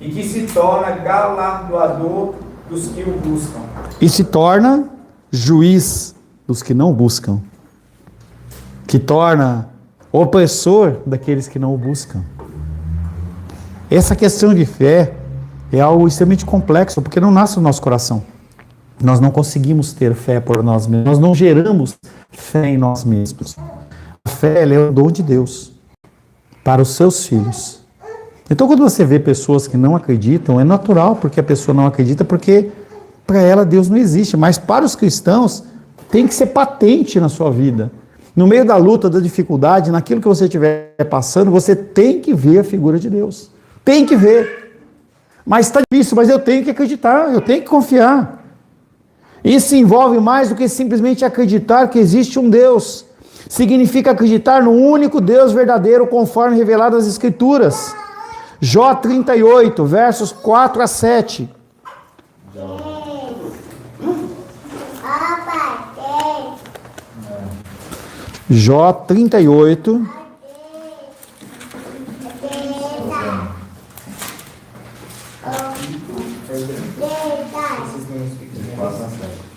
e que se torna galardoador dos que o buscam. E se torna juiz dos que não buscam. Que torna opressor daqueles que não o buscam. Essa questão de fé é algo extremamente complexo, porque não nasce no nosso coração. Nós não conseguimos ter fé por nós mesmos. Nós não geramos fé em nós mesmos. A fé ela é o dom de Deus para os seus filhos. Então, quando você vê pessoas que não acreditam, é natural, porque a pessoa não acredita, porque para ela Deus não existe. Mas para os cristãos, tem que ser patente na sua vida. No meio da luta, da dificuldade, naquilo que você estiver passando, você tem que ver a figura de Deus. Tem que ver. Mas está difícil, mas eu tenho que acreditar, eu tenho que confiar. Isso envolve mais do que simplesmente acreditar que existe um Deus. Significa acreditar no único Deus verdadeiro, conforme revelado nas Escrituras. Jó 38, versos 4 a 7. Jó 38.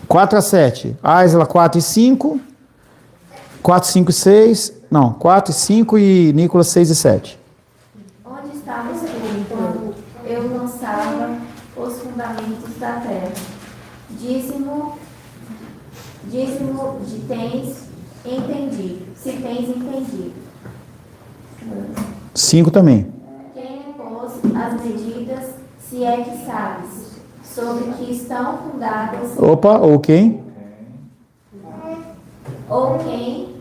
4 a 7. Aisla 4 e 5. 4, 5 e 6. Não, 4 e 5 e Nicolas 6 e 7. Onde estava escrito quando eu lançava os fundamentos da terra? Dízimo de tens entendido, se tens entendido. 5 também. Quem impôs as medidas, se é que sabes, sobre que estão fundadas, Opa, ou quem? ou quem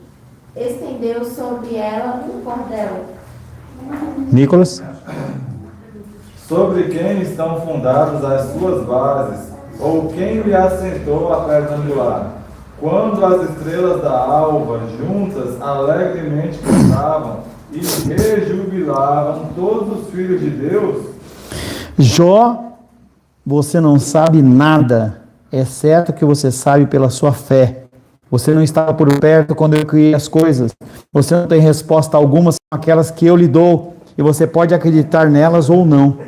estendeu sobre ela um cordel? Nicolas? Sobre quem estão fundadas as suas bases, ou quem lhe assentou a pedra angular? Quando as estrelas da alva juntas alegremente cantavam e rejubilavam todos os filhos de Deus. Jó, você não sabe nada, exceto que você sabe pela sua fé. Você não estava por perto quando eu criei as coisas. Você não tem resposta alguma, são aquelas que eu lhe dou, e você pode acreditar nelas ou não.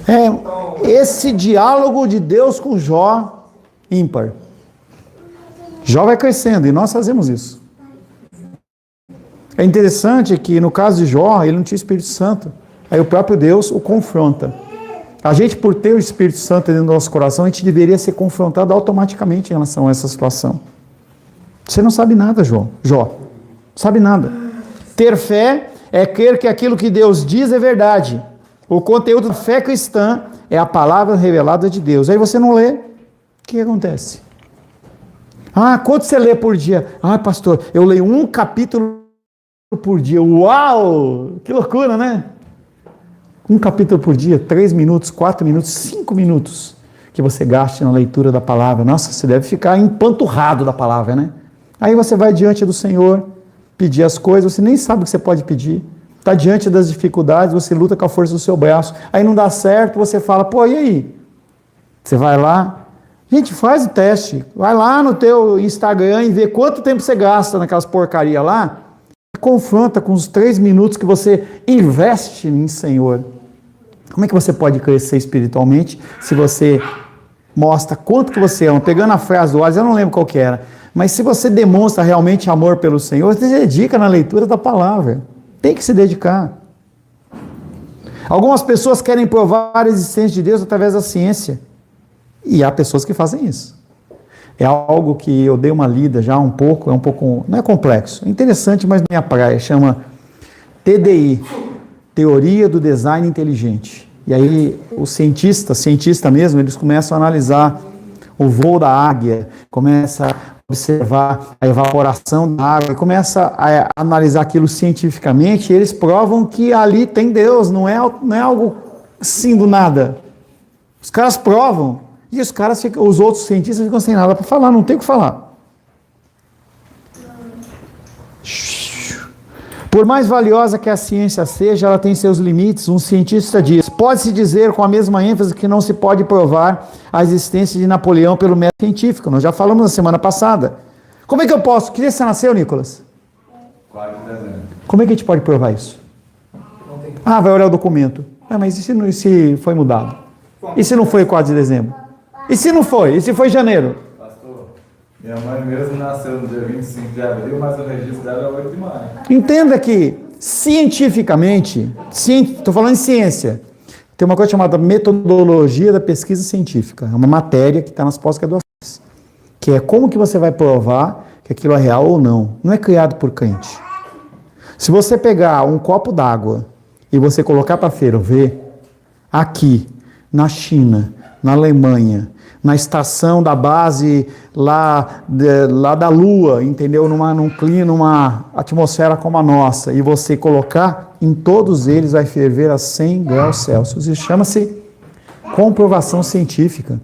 É esse diálogo de Deus com Jó, ímpar. Jó vai crescendo, e nós fazemos isso. É interessante que no caso de Jó, ele não tinha Espírito Santo. Aí o próprio Deus o confronta. A gente, por ter o Espírito Santo dentro do nosso coração, a gente deveria ser confrontado automaticamente em relação a essa situação. Você não sabe nada, Jó. Não sabe nada. Ter fé é crer que aquilo que Deus diz é verdade. O conteúdo da fé cristã é a palavra revelada de Deus. Aí você não lê, o que acontece? Ah, quanto você lê por dia? Ah, pastor, eu leio um capítulo por dia. Uau! Que loucura, né? Um capítulo por dia, 3 minutos, 4 minutos, 5 minutos que você gaste na leitura da palavra. Nossa, você deve ficar empanturrado da palavra, né? Aí você vai diante do Senhor, pedir as coisas, você nem sabe o que você pode pedir. Está diante das dificuldades, você luta com a força do seu braço. Aí não dá certo, você fala, pô, e aí? Você vai lá, gente, faz o teste. Vai lá no teu Instagram e vê quanto tempo você gasta naquelas porcaria lá. Confronta com os 3 minutos que você investe em Senhor. Como é que você pode crescer espiritualmente se você mostra quanto que você ama? Pegando a frase do Alisson, eu não lembro qual que era, mas se você demonstra realmente amor pelo Senhor, você se dedica na leitura da palavra. Tem que se dedicar. Algumas pessoas querem provar a existência de Deus através da ciência. E há pessoas que fazem isso. É algo que eu dei uma lida já um pouco, não é complexo, é interessante, mas minha praia, chama TDI, Teoria do Design Inteligente. E aí os cientista mesmo, eles começam a analisar o voo da águia, começa a observar a evaporação da água, começa a analisar aquilo cientificamente, e eles provam que ali tem Deus, não é algo assim do nada. Os caras provam. E os outros cientistas ficam sem nada para falar, não tem o que falar. Por mais valiosa que a ciência seja, ela tem seus limites. Um cientista diz, pode-se dizer com a mesma ênfase que não se pode provar a existência de Napoleão pelo método científico. Nós já falamos na semana passada. Como é que eu posso? Que dia você nasceu, Nicolas? 4 de dezembro. Como é que a gente pode provar isso? Ah, vai olhar o documento. Ah, mas e se foi mudado? E se não foi 4 de dezembro? E se não foi? E se foi janeiro? Pastor, minha mãe mesmo nasceu no dia 25 de abril, mas o registro dela é 8 de maio. Entenda que, cientificamente, estou falando em ciência, tem uma coisa chamada metodologia da pesquisa científica. É uma matéria que está nas pós-graduações, que é como que você vai provar que aquilo é real ou não. Não é criado por crente. Se você pegar um copo d'água e você colocar para ferver, aqui, na China, na Alemanha, na estação da base lá da Lua, entendeu? Numa atmosfera como a nossa, e você colocar, em todos eles vai ferver a 100 graus Celsius. Isso chama-se comprovação científica.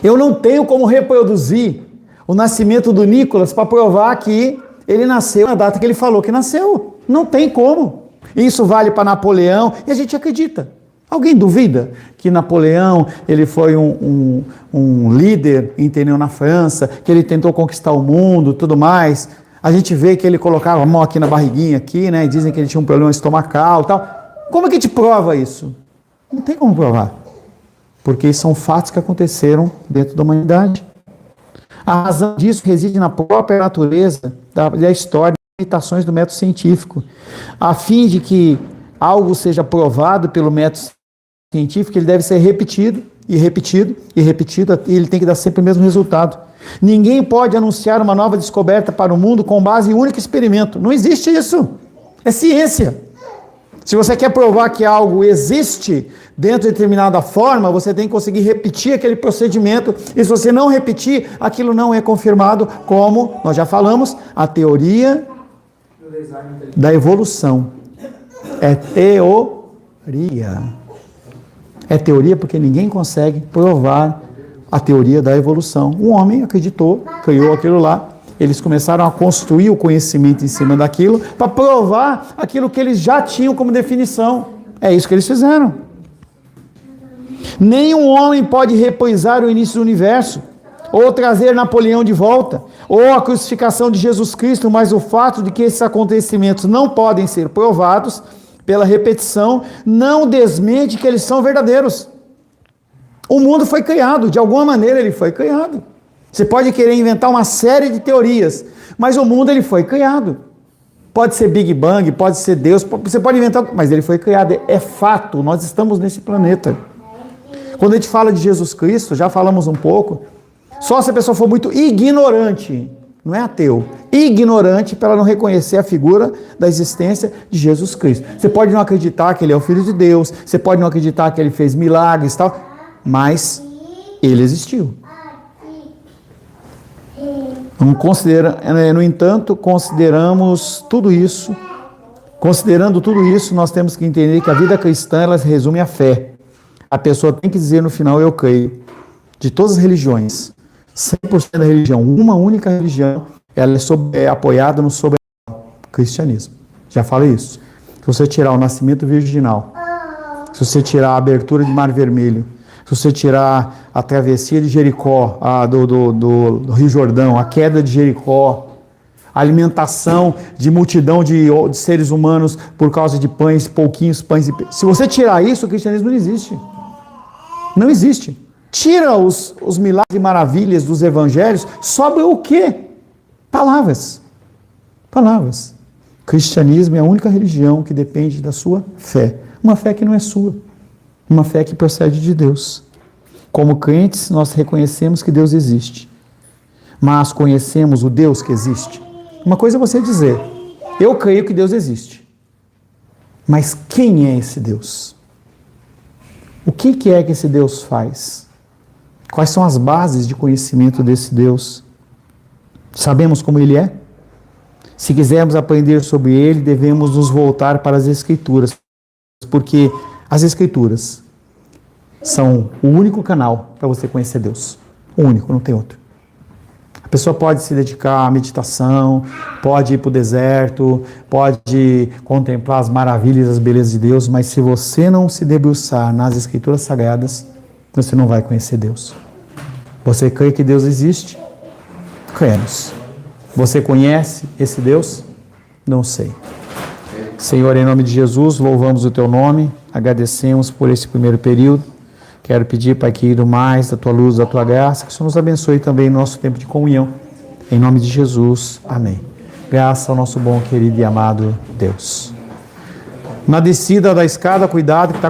Eu não tenho como reproduzir o nascimento do Nicolas para provar que ele nasceu na data que ele falou que nasceu. Não tem como. Isso vale para Napoleão e a gente acredita. Alguém duvida que Napoleão ele foi um líder, entendeu, na França, que ele tentou conquistar o mundo, tudo mais? A gente vê que ele colocava a mão aqui na barriguinha, aqui, né? E dizem que ele tinha um problema estomacal e tal. Como é que a gente prova isso? Não tem como provar. Porque são fatos que aconteceram dentro da humanidade. A razão disso reside na própria natureza da história, das limitações do método científico. A fim de que algo seja provado pelo método científico, ele deve ser repetido, e repetido, e repetido, e ele tem que dar sempre o mesmo resultado. Ninguém pode anunciar uma nova descoberta para o mundo com base em um único experimento. Não existe isso. É ciência. Se você quer provar que algo existe dentro de determinada forma, você tem que conseguir repetir aquele procedimento, e se você não repetir, aquilo não é confirmado, como nós já falamos, a teoria da evolução. É teoria. É teoria porque ninguém consegue provar a teoria da evolução. Um homem acreditou, criou aquilo lá, eles começaram a construir o conhecimento em cima daquilo para provar aquilo que eles já tinham como definição. É isso que eles fizeram. Nenhum homem pode reprisar o início do universo, ou trazer Napoleão de volta, ou a crucificação de Jesus Cristo, mas o fato de que esses acontecimentos não podem ser provados pela repetição, não desmente que eles são verdadeiros. O mundo foi criado, de alguma maneira ele foi criado. Você pode querer inventar uma série de teorias, mas o mundo ele foi criado. Pode ser Big Bang, pode ser Deus, você pode inventar, mas ele foi criado, é fato, nós estamos nesse planeta. Quando a gente fala de Jesus Cristo, já falamos um pouco, só se a pessoa for muito ignorante, não é ateu, ignorante para ela não reconhecer a figura da existência de Jesus Cristo. Você pode não acreditar que ele é o Filho de Deus, você pode não acreditar que ele fez milagres e tal, mas ele existiu. No entanto, considerando tudo isso, nós temos que entender que a vida cristã ela se resume à fé. A pessoa tem que dizer no final, eu creio. De todas as religiões, 100% da religião, uma única religião, ela é apoiada no sobrenatural, cristianismo. Já falei isso. Se você tirar o nascimento virginal, se você tirar a abertura de Mar Vermelho, se você tirar a travessia de Jericó, do Rio Jordão, a queda de Jericó, a alimentação de multidão de seres humanos por causa de pães, pouquinhos pães. Se você tirar isso, o cristianismo não existe. Não existe. Tira os milagres e maravilhas dos evangelhos, sobra o quê? Palavras. Palavras. O cristianismo é a única religião que depende da sua fé. Uma fé que não é sua. Uma fé que procede de Deus. Como crentes, nós reconhecemos que Deus existe. Mas conhecemos o Deus que existe. Uma coisa é você dizer, eu creio que Deus existe. Mas quem é esse Deus? O que é que esse Deus faz? Quais são as bases de conhecimento desse Deus? Sabemos como ele é? Se quisermos aprender sobre ele, devemos nos voltar para as Escrituras, porque as Escrituras são o único canal para você conhecer Deus. O único, não tem outro. pessoa pode se dedicar à meditação, pode ir para o deserto, pode contemplar as maravilhas, as belezas de Deus, mas se você não se debruçar nas Escrituras Sagradas, você não vai conhecer Deus. Você crê que Deus existe? Cremos. Você conhece esse Deus? Não sei. Senhor, em nome de Jesus, louvamos o Teu nome, agradecemos por esse primeiro período. Quero pedir, Pai querido, mais da Tua luz, da Tua graça, que o Senhor nos abençoe também no nosso tempo de comunhão. Em nome de Jesus, amém. Graças ao nosso bom, querido e amado Deus. Na descida da escada, cuidado que está